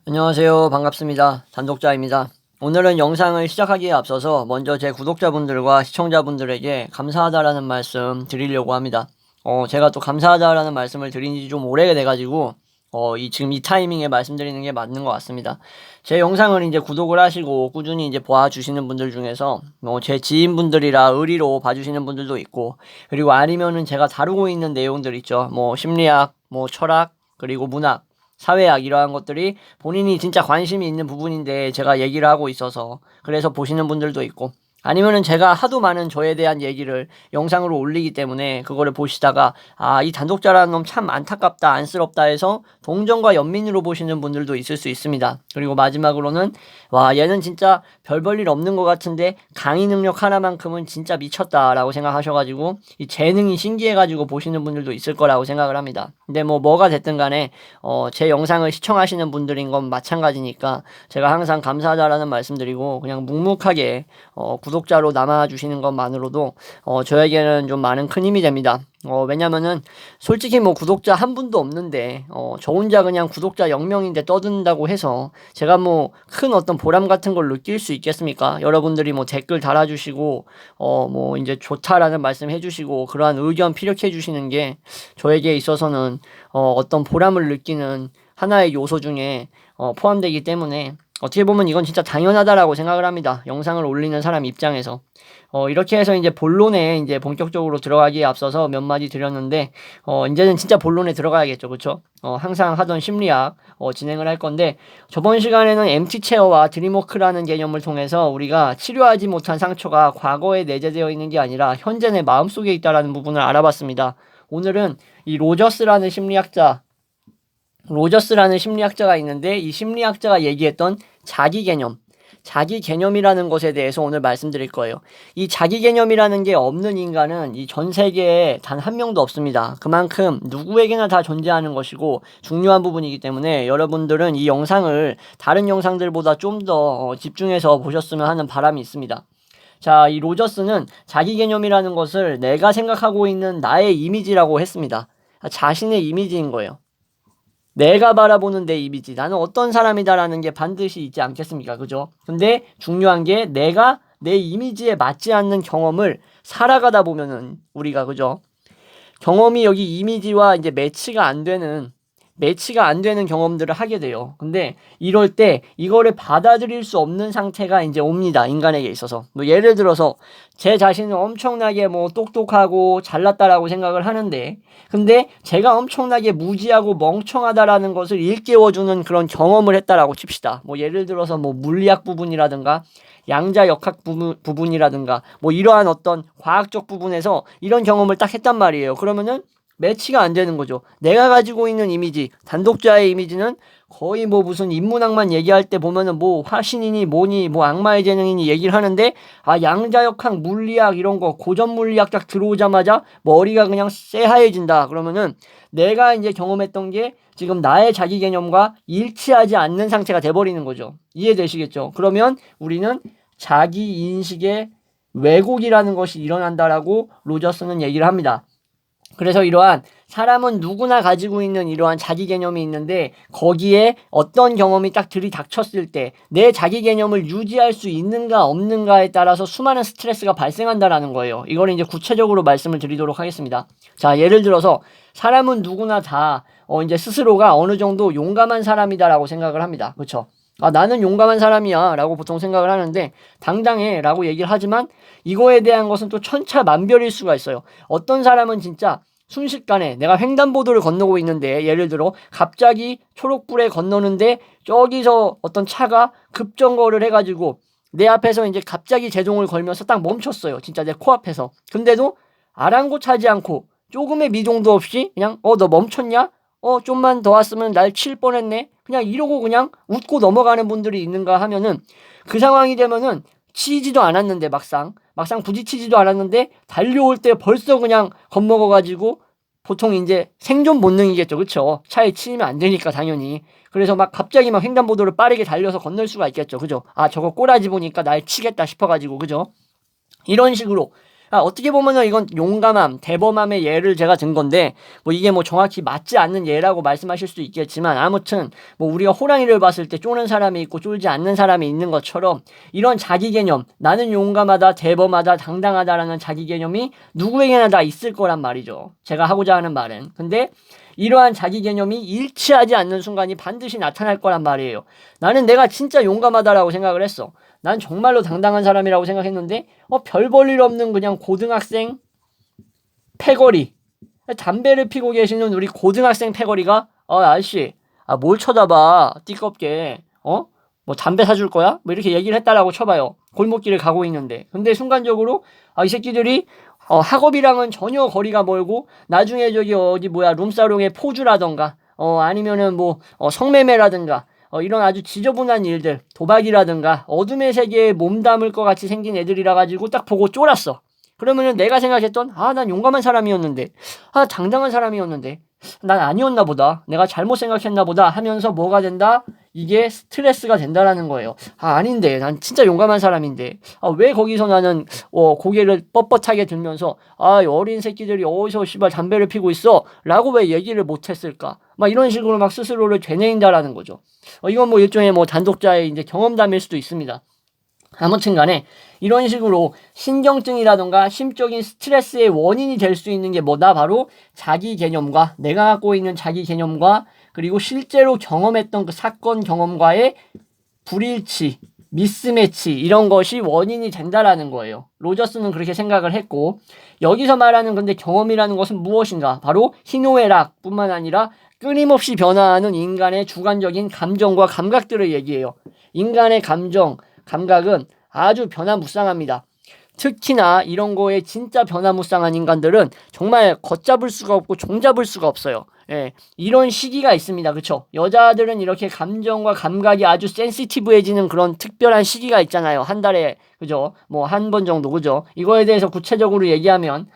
안녕하세요. 반갑습니다. 단독자입니다. 오늘은 영상을 시작하기에 앞서서 먼저 제 구독자분들과 시청자분들에게 감사하다라는 말씀 드리려고 합니다. 제가 또 감사하다라는 말씀을 드린 지 좀 오래돼가지고 지금 이 타이밍에 말씀드리는 게 맞는 것 같습니다. 제 영상을 이제 구독을 하시고 꾸준히 이제 봐주시는 분들 중에서 제 지인분들이라 의리로 봐주시는 분들도 있고, 그리고 아니면은 제가 다루고 있는 내용들 있죠. 심리학, 철학, 그리고 문학, 사회학 이러한 것들이 본인이 진짜 관심이 있는 부분인데 제가 얘기를 하고 있어서 그래서 보시는 분들도 있고, 아니면은 제가 하도 많은 저에 대한 얘기를 영상으로 올리기 때문에 그거를 보시다가 이 단독자라는 놈 참 안타깝다, 안쓰럽다 해서 동정과 연민으로 보시는 분들도 있을 수 있습니다. 그리고 마지막으로는 얘는 진짜 별 볼 일 없는 것 같은데 강의 능력 하나만큼은 진짜 미쳤다라고 생각하셔가지고 이 재능이 신기해가지고 보시는 분들도 있을 거라고 생각을 합니다. 근데 뭐가 됐든 간에 제 영상을 시청하시는 분들인 건 마찬가지니까 제가 항상 감사하다라는 말씀드리고, 그냥 묵묵하게 구독자로 남아주시는 것만으로도 저에게는 좀 많은 큰 힘이 됩니다. 왜냐면은 솔직히 구독자 한 분도 없는데 저 혼자 그냥 구독자 0명인데 떠든다고 해서 제가 큰 어떤 보람 같은 걸 느낄 수 있겠습니까? 여러분들이 댓글 달아주시고 이제 좋다라는 말씀 해주시고 그러한 의견 피력해 주시는 게 저에게 있어서는 어떤 보람을 느끼는 하나의 요소 중에 포함되기 때문에 어떻게 보면 이건 진짜 당연하다라고 생각을 합니다. 영상을 올리는 사람 입장에서. 이렇게 해서 이제 본론에 이제 본격적으로 들어가기에 앞서서 몇 마디 드렸는데, 이제는 진짜 본론에 들어가야겠죠. 그쵸? 항상 하던 심리학, 진행을 할 건데, 저번 시간에는 MT 체어와 드림워크라는 개념을 통해서 우리가 치료하지 못한 상처가 과거에 내재되어 있는 게 아니라 현재 내 마음속에 있다라는 부분을 알아봤습니다. 오늘은 이 로저스라는 심리학자가 있는데, 이 심리학자가 얘기했던 자기 개념이라는 것에 대해서 오늘 말씀드릴 거예요. 이 자기 개념이라는 게 없는 인간은 이 전 세계에 단 한 명도 없습니다. 그만큼 누구에게나 다 존재하는 것이고 중요한 부분이기 때문에 여러분들은 이 영상을 다른 영상들보다 좀 더 집중해서 보셨으면 하는 바람이 있습니다. 자, 이 로저스는 자기 개념이라는 것을 내가 생각하고 있는 나의 이미지라고 했습니다. 자신의 이미지인 거예요. 내가 바라보는 내 이미지, 나는 어떤 사람이다라는 게 반드시 있지 않겠습니까? 그죠? 근데 중요한 게 내가 내 이미지에 맞지 않는 경험을 살아가다 보면은 우리가, 그죠? 경험이 여기 이미지와 이제 매치가 안 되는 경험들을 하게 돼요. 근데 이럴 때 이거를 받아들일 수 없는 상태가 이제 옵니다. 인간에게 있어서. 예를 들어서 제 자신은 엄청나게 똑똑하고 잘났다라고 생각을 하는데, 근데 제가 엄청나게 무지하고 멍청하다라는 것을 일깨워주는 그런 경험을 했다라고 칩시다. 예를 들어서 물리학 부분이라든가 양자역학 부분이라든가 이러한 어떤 과학적 부분에서 이런 경험을 딱 했단 말이에요. 그러면은 매치가 안 되는 거죠. 내가 가지고 있는 이미지, 단독자의 이미지는 거의 무슨 인문학만 얘기할 때 보면은 화신이니 뭐니 악마의 재능이니 얘기를 하는데, 양자역학, 물리학 이런 거 고전 물리학 딱 들어오자마자 머리가 그냥 새하얘진다. 그러면은 내가 이제 경험했던 게 지금 나의 자기 개념과 일치하지 않는 상태가 돼버리는 거죠. 이해되시겠죠? 그러면 우리는 자기 인식의 왜곡이라는 것이 일어난다라고 로저스는 얘기를 합니다. 그래서 이러한 사람은 누구나 가지고 있는 이러한 자기 개념이 있는데, 거기에 어떤 경험이 딱 들이닥쳤을 때 내 자기 개념을 유지할 수 있는가 없는가에 따라서 수많은 스트레스가 발생한다라는 거예요. 이걸 이제 구체적으로 말씀을 드리도록 하겠습니다. 자, 예를 들어서 사람은 누구나 다 이제 스스로가 어느 정도 용감한 사람이다라고 생각을 합니다. 그렇죠? 나는 용감한 사람이야 라고 보통 생각을 하는데, 당당해 라고 얘기를 하지만 이거에 대한 것은 또 천차만별일 수가 있어요. 어떤 사람은 진짜 순식간에 내가 횡단보도를 건너고 있는데, 예를 들어 갑자기 초록불에 건너는데 저기서 어떤 차가 급정거를 해가지고 내 앞에서 이제 갑자기 제동을 걸면서 딱 멈췄어요. 진짜 내 코앞에서. 근데도 아랑곳하지 않고 조금의 미동도 없이 그냥 너 멈췄냐? 좀만 더 왔으면 날 칠 뻔했네. 그냥 이러고 그냥 웃고 넘어가는 분들이 있는가 하면은, 그 상황이 되면은 치지도 않았는데 막상 부딪히지도 않았는데 달려올 때 벌써 그냥 겁먹어가지고, 보통 이제 생존 본능이겠죠. 그쵸? 차에 치이면 안 되니까 당연히. 그래서 갑자기 횡단보도를 빠르게 달려서 건널 수가 있겠죠. 그죠? 저거 꼬라지 보니까 날 치겠다 싶어가지고. 그죠? 이런 식으로 어떻게 보면은 이건 용감함, 대범함의 예를 제가 든 건데, 뭐 이게 뭐 정확히 맞지 않는 예라고 말씀하실 수 있겠지만, 아무튼 뭐 우리가 호랑이를 봤을 때 쪼는 사람이 있고 쫄지 않는 사람이 있는 것처럼, 이런 자기 개념, 나는 용감하다, 대범하다, 당당하다라는 자기 개념이 누구에게나 다 있을 거란 말이죠. 제가 하고자 하는 말은. 근데 이러한 자기 개념이 일치하지 않는 순간이 반드시 나타날 거란 말이에요. 나는 내가 진짜 용감하다라고 생각을 했어. 난 정말로 당당한 사람이라고 생각했는데 별 볼일 없는 그냥 고등학생 패거리, 담배를 피고 계시는 우리 고등학생 패거리가 아저씨 뭘 쳐다봐 띠껍게 뭐 담배 사줄 거야? 뭐 이렇게 얘기를 했다라고 쳐봐요. 골목길을 가고 있는데. 근데 순간적으로 이 새끼들이 학업이랑은 전혀 거리가 멀고 나중에 저기 어디 룸사롱의 포주라던가 아니면은 뭐 성매매라든가 이런 아주 지저분한 일들, 도박이라든가 어둠의 세계에 몸담을 것 같이 생긴 애들이라 가지고 딱 보고 쫄았어. 그러면은 내가 생각했던 난 용감한 사람이었는데 당당한 사람이었는데 난 아니었나 보다, 내가 잘못 생각했나 보다 하면서 뭐가 된다? 이게 스트레스가 된다라는 거예요. 아닌데 난 진짜 용감한 사람인데 왜 거기서 나는 고개를 뻣뻣하게 들면서 어린 새끼들이 어디서 씨발 담배를 피고 있어 라고 왜 얘기를 못했을까, 막 이런 식으로 막 스스로를 되뇌인다라는 거죠. 이건 뭐 일종의 뭐 단독자의 이제 경험담일 수도 있습니다. 아무튼 간에 이런 식으로 신경증이라던가 심적인 스트레스의 원인이 될 수 있는 게 뭐다? 바로 자기 개념과 내가 갖고 있는 자기 개념과 그리고 실제로 경험했던 그 사건 경험과의 불일치, 미스매치 이런 것이 원인이 된다라는 거예요. 로저스는 그렇게 생각을 했고, 여기서 말하는 근데 경험이라는 것은 무엇인가? 바로 희노애락 뿐만 아니라 끊임없이 변화하는 인간의 주관적인 감정과 감각들을 얘기해요. 인간의 감정, 감각은 아주 변화무쌍합니다. 특히나 이런 거에 진짜 변화무쌍한 인간들은 정말 걷잡을 수가 없고 종잡을 수가 없어요. 이런 시기가 있습니다. 그쵸? 여자들은 이렇게 감정과 감각이 아주 센시티브해지는 그런 특별한 시기가 있잖아요. 한 달에, 그죠? 뭐 한 번 정도, 그죠? 이거에 대해서 구체적으로 얘기하면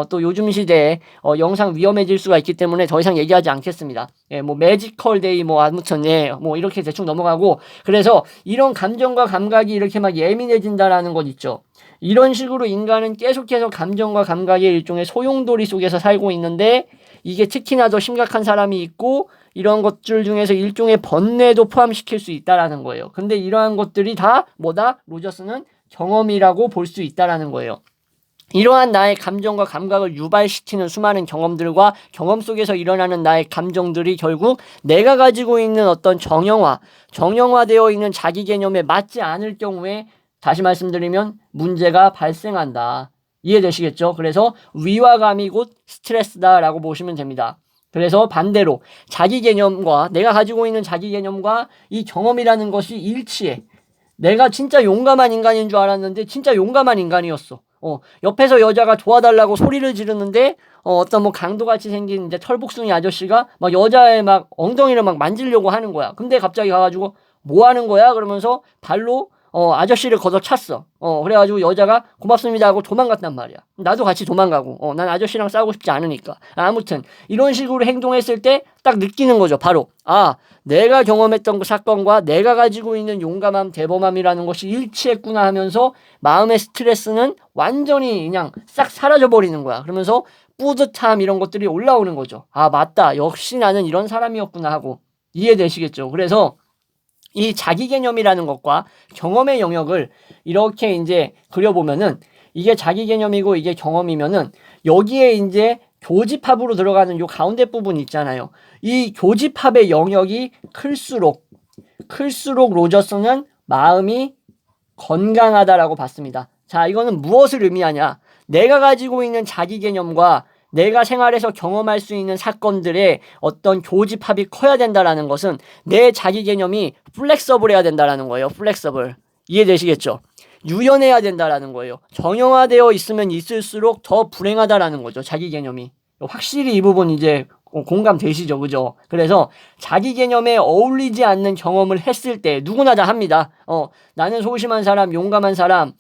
또 요즘 시대에 영상 위험해질 수가 있기 때문에 더 이상 얘기하지 않겠습니다. 뭐 매지컬 데이 뭐 아무튼 뭐 이렇게 대충 넘어가고, 그래서 이런 감정과 감각이 이렇게 막 예민해진다라는 것 있죠. 이런 식으로 인간은 계속해서 감정과 감각의 일종의 소용돌이 속에서 살고 있는데, 이게 특히나 더 심각한 사람이 있고 이런 것들 중에서 일종의 번뇌도 포함시킬 수 있다라는 거예요. 근데 이러한 것들이 다 뭐다? 로저스는 경험이라고 볼 수 있다라는 거예요. 이러한 나의 감정과 감각을 유발시키는 수많은 경험들과 경험 속에서 일어나는 나의 감정들이 결국 내가 가지고 있는 어떤 정형화되어 있는 자기 개념에 맞지 않을 경우에, 다시 말씀드리면 문제가 발생한다. 이해되시겠죠? 그래서 위화감이 곧 스트레스다라고 보시면 됩니다. 그래서 반대로 자기 개념과 내가 가지고 있는 자기 개념과 이 경험이라는 것이 일치해. 내가 진짜 용감한 인간인 줄 알았는데 진짜 용감한 인간이었어. 옆에서 여자가 도와달라고 소리를 지르는데 어떤 뭐 강도같이 생긴 이제 털복숭이 아저씨가 막 여자의 막 엉덩이를 막 만지려고 하는 거야. 근데 갑자기 가가지고 뭐 하는 거야? 그러면서 발로 아저씨를 걷어찼어. 그래가지고 여자가 고맙습니다 하고 도망갔단 말이야. 나도 같이 도망가고, 난 아저씨랑 싸우고 싶지 않으니까. 아무튼, 이런 식으로 행동했을 때 딱 느끼는 거죠. 바로, 내가 경험했던 그 사건과 내가 가지고 있는 용감함, 대범함이라는 것이 일치했구나 하면서 마음의 스트레스는 완전히 그냥 싹 사라져버리는 거야. 그러면서 뿌듯함 이런 것들이 올라오는 거죠. 맞다. 역시 나는 이런 사람이었구나 하고. 이해되시겠죠? 그래서, 이 자기 개념이라는 것과 경험의 영역을 이렇게 이제 그려보면은, 이게 자기 개념이고 이게 경험이면은 여기에 이제 교집합으로 들어가는 요 가운데 부분 있잖아요. 이 교집합의 영역이 클수록 로저스는 마음이 건강하다라고 봤습니다. 자, 이거는 무엇을 의미하냐? 내가 가지고 있는 자기 개념과 내가 생활에서 경험할 수 있는 사건들의 어떤 교집합이 커야 된다라는 것은 내 자기 개념이 플렉서블해야 된다라는 거예요. 플렉서블. 이해되시겠죠? 유연해야 된다라는 거예요. 정형화되어 있으면 있을수록 더 불행하다라는 거죠. 자기 개념이. 확실히 이 부분 이제 공감되시죠? 그죠? 그래서 자기 개념에 어울리지 않는 경험을 했을 때 누구나 다 합니다. 나는 소심한 사람, 용감한 사람,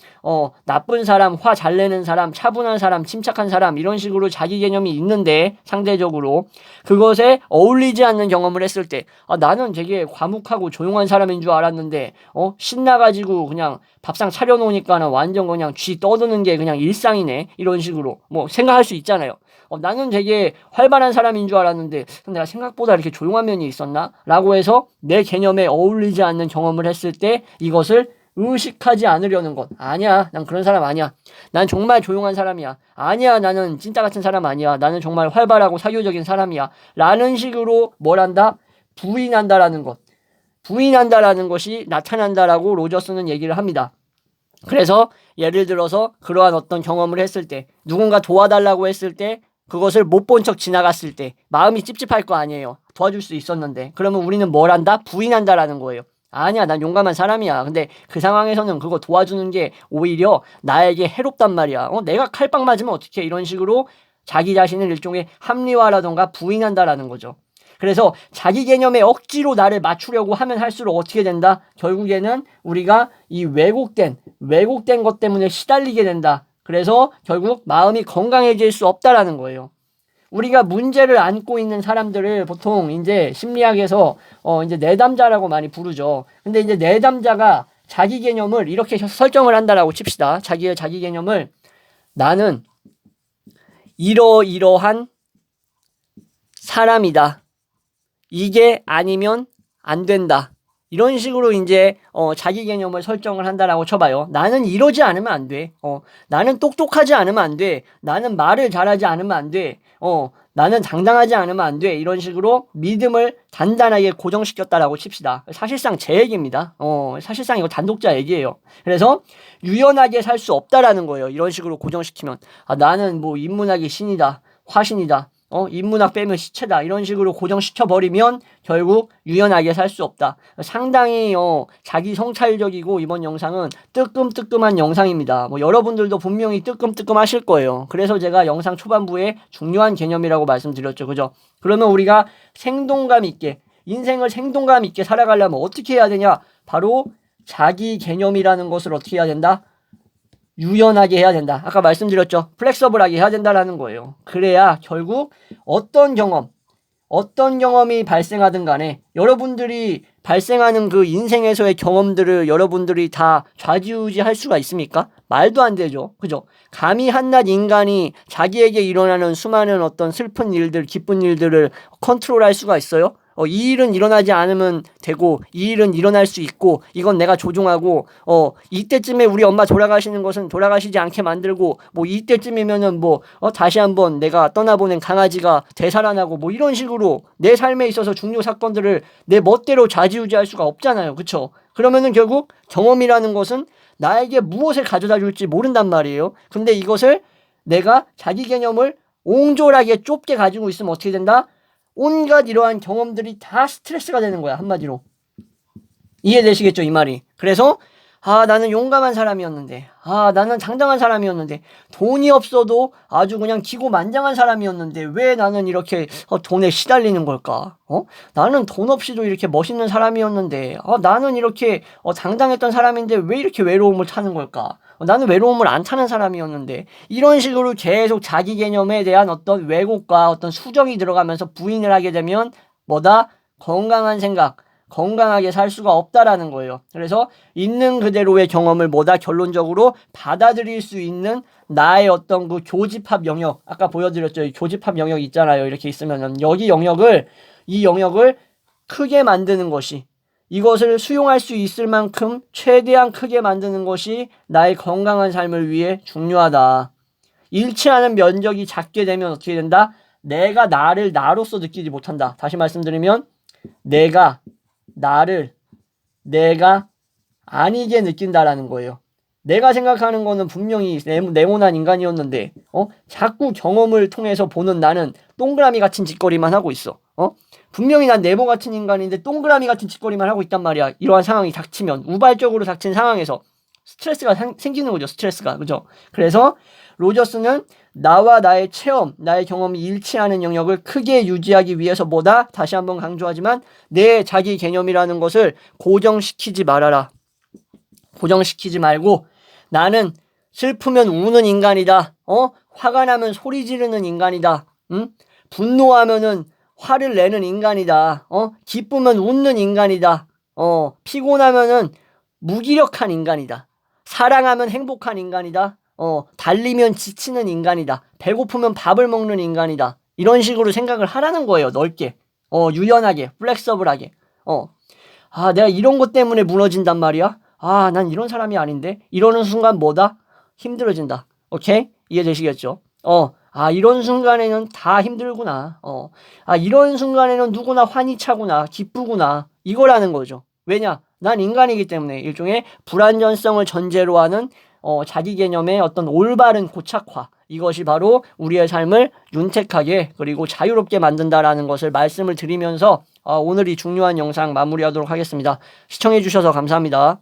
나쁜 사람, 화 잘 내는 사람, 차분한 사람, 침착한 사람 이런 식으로 자기 개념이 있는데 상대적으로 그것에 어울리지 않는 경험을 했을 때 나는 되게 과묵하고 조용한 사람인 줄 알았는데 신나가지고 그냥 밥상 차려놓으니까는 완전 그냥 쥐 떠드는 게 그냥 일상이네 이런 식으로 뭐 생각할 수 있잖아요. 나는 되게 활발한 사람인 줄 알았는데 내가 생각보다 이렇게 조용한 면이 있었나? 라고 해서 내 개념에 어울리지 않는 경험을 했을 때 이것을 의식하지 않으려는 것. 아니야, 난 그런 사람 아니야. 난 정말 조용한 사람이야. 아니야, 나는 찐따 같은 사람 아니야. 나는 정말 활발하고 사교적인 사람이야. 라는 식으로 뭘 한다? 부인한다라는 것. 부인한다라는 것이 나타난다라고 로저스는 얘기를 합니다. 그래서 예를 들어서 그러한 어떤 경험을 했을 때 누군가 도와달라고 했을 때 그것을 못 본 척 지나갔을 때 마음이 찝찝할 거 아니에요. 도와줄 수 있었는데. 그러면 우리는 뭘 한다? 부인한다라는 거예요. 아니야, 난 용감한 사람이야. 근데 그 상황에서는 그거 도와주는 게 오히려 나에게 해롭단 말이야. 내가 칼빵 맞으면 어떡해? 이런 식으로 자기 자신을 일종의 합리화라던가 부인한다라는 거죠. 그래서 자기 개념에 억지로 나를 맞추려고 하면 할수록 어떻게 된다? 결국에는 우리가 이 왜곡된 것 때문에 시달리게 된다. 그래서 결국 마음이 건강해질 수 없다라는 거예요. 우리가 문제를 안고 있는 사람들을 보통 이제 심리학에서 이제 내담자라고 많이 부르죠. 근데 이제 내담자가 자기 개념을 이렇게 설정을 한다라고 칩시다. 자기 개념을 나는 이러이러한 사람이다. 이게 아니면 안 된다. 이런 식으로 이제 자기 개념을 설정을 한다라고 쳐봐요. 나는 이러지 않으면 안 돼. 나는 똑똑하지 않으면 안 돼. 나는 말을 잘하지 않으면 안 돼. 나는 당당하지 않으면 안 돼. 이런 식으로 믿음을 단단하게 고정시켰다라고 칩시다. 사실상 제 얘기입니다. 사실상 이거 단독자 얘기예요. 그래서 유연하게 살 수 없다라는 거예요. 이런 식으로 고정시키면 나는 뭐 인문학의 신이다. 화신이다. 인문학 빼면 시체다. 이런 식으로 고정시켜버리면 결국 유연하게 살 수 없다. 상당히 자기 성찰적이고 이번 영상은 뜨끔뜨끔한 영상입니다. 뭐 여러분들도 분명히 뜨끔뜨끔 하실 거예요. 그래서 제가 영상 초반부에 중요한 개념이라고 말씀드렸죠. 그죠? 그러면 우리가 생동감 있게 인생을 생동감 있게 살아가려면 어떻게 해야 되냐? 바로 자기 개념이라는 것을 어떻게 해야 된다? 유연하게 해야 된다. 아까 말씀드렸죠. 플렉서블하게 해야 된다라는 거예요. 그래야 결국 어떤 경험이 발생하든 간에 여러분들이 발생하는 그 인생에서의 경험들을 여러분들이 다 좌지우지할 수가 있습니까? 말도 안 되죠. 그죠? 감히 한낱 인간이 자기에게 일어나는 수많은 어떤 슬픈 일들, 기쁜 일들을 컨트롤할 수가 있어요? 이 일은 일어나지 않으면 되고 이 일은 일어날 수 있고 이건 내가 조종하고 이때쯤에 우리 엄마 돌아가시는 것은 돌아가시지 않게 만들고 뭐 이때쯤이면은 뭐 다시 한번 내가 떠나보낸 강아지가 되살아나고 뭐 이런 식으로 내 삶에 있어서 중요 사건들을 내 멋대로 좌지우지할 수가 없잖아요. 그쵸? 그러면은 결국 경험이라는 것은 나에게 무엇을 가져다 줄지 모른단 말이에요. 근데 이것을 내가 자기 개념을 옹졸하게 좁게 가지고 있으면 어떻게 된다? 온갖 이러한 경험들이 다 스트레스가 되는 거야. 한마디로. 이해되시겠죠? 이 말이. 그래서 나는 용감한 사람이었는데 나는 당당한 사람이었는데 돈이 없어도 아주 그냥 기고만장한 사람이었는데 왜 나는 이렇게 돈에 시달리는 걸까? 나는 돈 없이도 이렇게 멋있는 사람이었는데 나는 이렇게 당당했던 사람인데 왜 이렇게 외로움을 타는 걸까? 나는 외로움을 안 타는 사람이었는데 이런 식으로 계속 자기 개념에 대한 어떤 왜곡과 어떤 수정이 들어가면서 부인을 하게 되면 뭐다? 건강한 생각, 건강하게 살 수가 없다라는 거예요. 그래서 있는 그대로의 경험을 뭐다? 결론적으로 받아들일 수 있는 나의 어떤 그 교집합 영역, 아까 보여드렸죠. 교집합 영역 있잖아요. 이렇게 있으면은 이 영역을 크게 만드는 것이, 이것을 수용할 수 있을 만큼 최대한 크게 만드는 것이 나의 건강한 삶을 위해 중요하다. 일치하는 면적이 작게 되면 어떻게 된다? 내가 나를 나로서 느끼지 못한다. 다시 말씀드리면 내가 아니게 느낀다라는 거예요. 내가 생각하는 거는 분명히 네모난 인간이었는데 자꾸 경험을 통해서 보는 나는 동그라미 같은 짓거리만 하고 있어. 분명히 난 네모 같은 인간인데 동그라미 같은 짓거리만 하고 있단 말이야. 이러한 상황이 닥치면, 우발적으로 닥친 상황에서 스트레스가 생기는 거죠. 스트레스가. 그죠? 그래서 로저스는 나와 나의 체험, 나의 경험이 일치하는 영역을 크게 유지하기 위해서 다시 한번 강조하지만 내 자기 개념이라는 것을 고정시키지 말아라. 고정시키지 말고 나는 슬프면 우는 인간이다. 화가 나면 소리 지르는 인간이다. 분노하면은 화를 내는 인간이다. 기쁘면 웃는 인간이다. 피곤하면은 무기력한 인간이다. 사랑하면 행복한 인간이다. 달리면 지치는 인간이다. 배고프면 밥을 먹는 인간이다. 이런 식으로 생각을 하라는 거예요. 넓게. 유연하게, 플렉서블하게. 내가 이런 것 때문에 무너진단 말이야? 난 이런 사람이 아닌데? 이러는 순간 뭐다? 힘들어진다. 오케이? 이해되시겠죠? 이런 순간에는 다 힘들구나. 이런 순간에는 누구나 환희 차구나, 기쁘구나. 이거라는 거죠. 왜냐? 난 인간이기 때문에 일종의 불완전성을 전제로 하는 자기 개념의 어떤 올바른 고착화. 이것이 바로 우리의 삶을 윤택하게 그리고 자유롭게 만든다라는 것을 말씀을 드리면서 오늘 이 중요한 영상 마무리하도록 하겠습니다. 시청해 주셔서 감사합니다.